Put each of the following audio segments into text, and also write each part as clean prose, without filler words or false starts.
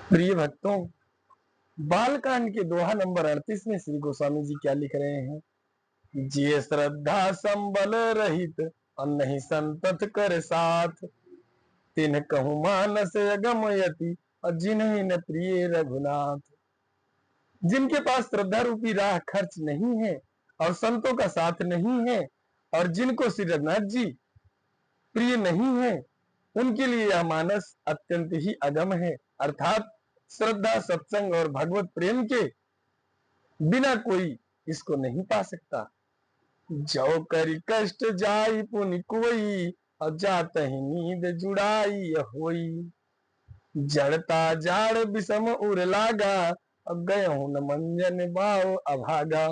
प्रिय भक्तों, बालकांड के दोहा नंबर 38 में श्री गोस्वामी जी क्या लिख रहे हैं? जिये श्रद्धा संबल रहित और नहीं संतत कर साथ, तिन्ह कहूँ मानस अगम यति और जिन्हें न प्रिय रघुनाथ। जिनके पास श्रद्धा रूपी राह खर्च नहीं है और संतों का साथ नहीं है और जिनको श्री रघुनाथ जी प्रिय नहीं है, उनके लिए यह मानस अत्यंत ही अगम है। अर्थात श्रद्धा, सत्संग और भगवत प्रेम के बिना कोई इसको नहीं पा सकता। जो करी कष्ट जाई पुनि कोई और जात ही नींद जुड़ाई होई, जड़ता जाड़ विषम उर लागा और गए न मंजन बाव अभागा।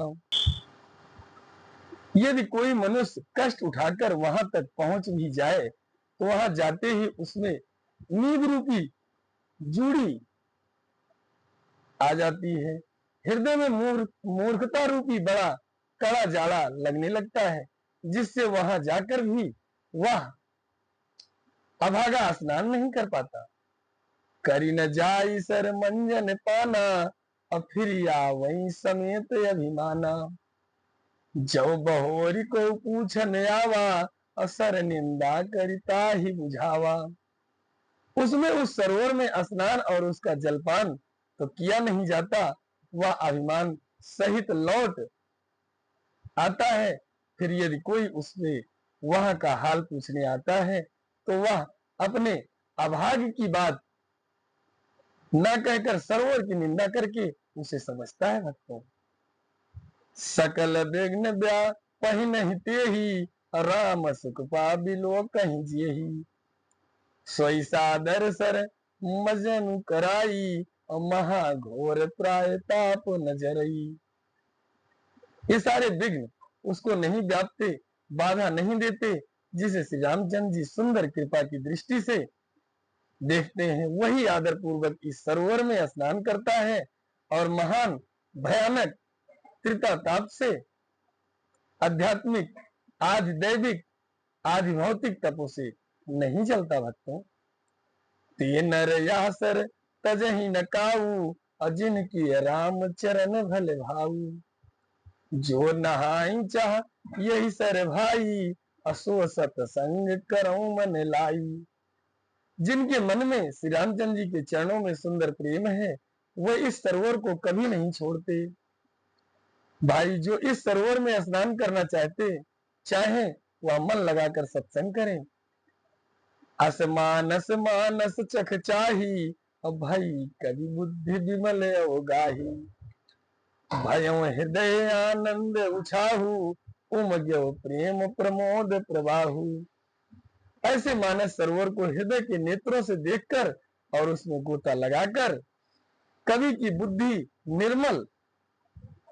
यदि कोई मनुष्य कष्ट उठाकर वहां तक पहुंच भी जाए तो वहां जाते ही उसमें नींद रूपी जूड़ी आ जाती है। हृदय में मूर्खता रूपी बड़ा कड़ा जाड़ा लगने लगता है, जिससे वहां जाकर भी वह अभागा स्नान नहीं कर पाता। करी न जाई सर मंजन पाना और फिर या वही समेत अभिमाना, जो बहोरी को पूछन आवा असर निंदा करिता ही बुझावा। उसमें उस सरोवर में स्नान और उसका जलपान तो किया नहीं जाता, वह अभिमान सहित लौट आता है। फिर यदि कोई उससे वहां का हाल पूछने आता है तो वह अपने अभाग्य की बात न कहकर सरोवर की निंदा करके उसे समझता है। भक्तों, सकल विघ्न ब्या पही नहीं ते ही राम सुख पाबिलो कहीं जियहि, सोई सादर सर मजन कराई और महाघोर प्राय ताप नजरई। ये सारे विघ्न उसको नहीं व्यापते, बाधा नहीं देते। जिसे श्री रामचंद्र जी सुंदर कृपा की दृष्टि से देखते हैं, वही आदर पूर्वक इस सरोवर में स्नान करता है और महान भयानक त्रिताप से आध्यात्मिक, आधि दैविक, आधि भौतिक तपो से नहीं चलता। भक्तों, ते नर यासर तजहि न काऊ और जिनकी राम चरण भले भाऊ, जो नहाई चाह यही सर भाई असो सतसंग करो मन लाई। जिनके मन में श्री रामचंद्र जी के चरणों में सुंदर प्रेम है, वह इस सरोवर को कभी नहीं छोड़ते। भाई, जो इस सरोवर में स्नान करना चाहे वह मन लगाकर सत्संग करें। असमानस मानस चख चाही और भाई कवि बुद्धि विमल अवगाही, भयों हृदय आनंद उछाहू उमग्यो प्रेम प्रमोद प्रवाहू। ऐसे मानस सरोवर को हृदय के नेत्रों से देखकर और उसमें गोता लगाकर कवि की बुद्धि निर्मल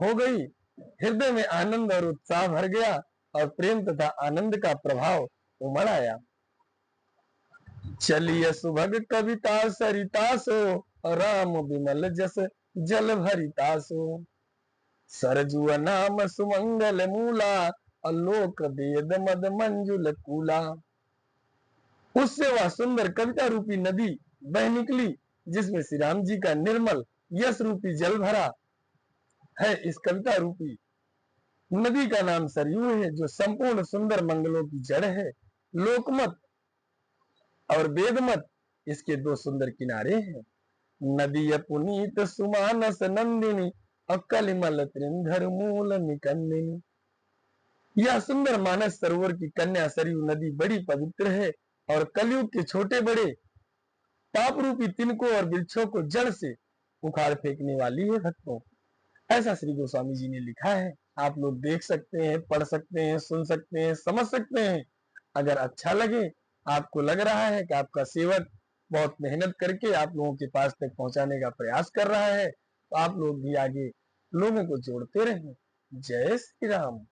हो गई, हृदय में आनंद और उत्साह भर गया और प्रेम तथा आनंद का प्रभाव उमड़ आया। चलिए सुभग कविता सरितासो राम विमल जस जल भरितासो, सरजुआ नाम सुमंगल मूला अलोक वेद मद मंजुल कूला। उससे वह सुंदर कविता रूपी नदी बह निकली, जिसमें श्री राम जी का निर्मल यश रूपी जल भरा है। इस कविता रूपी नदी का नाम सरयू है, जो संपूर्ण सुंदर मंगलों की जड़ है। लोकमत और वेदमत इसके दो सुंदर किनारे हैं। नदी पुनीत सुमानस नंदिनी अकलिमल त्रिंधर मूल निकंदिनी। यह सुंदर मानस सरोवर की कन्या सरयू नदी बड़ी पवित्र है और कलयुग के छोटे बड़े पाप रूपी तिनकों और वृक्षों को जड़ से उखाड़ फेंकने वाली है। भक्तों, ऐसा श्री गोस्वामी जी ने लिखा है। आप लोग देख सकते हैं, पढ़ सकते हैं, सुन सकते हैं, समझ सकते हैं। अगर अच्छा लगे, आपको लग रहा है कि आपका सेवक बहुत मेहनत करके आप लोगों के पास तक पहुंचाने का प्रयास कर रहा है, तो आप लोग भी आगे लोगों को जोड़ते रहें। जय श्री राम।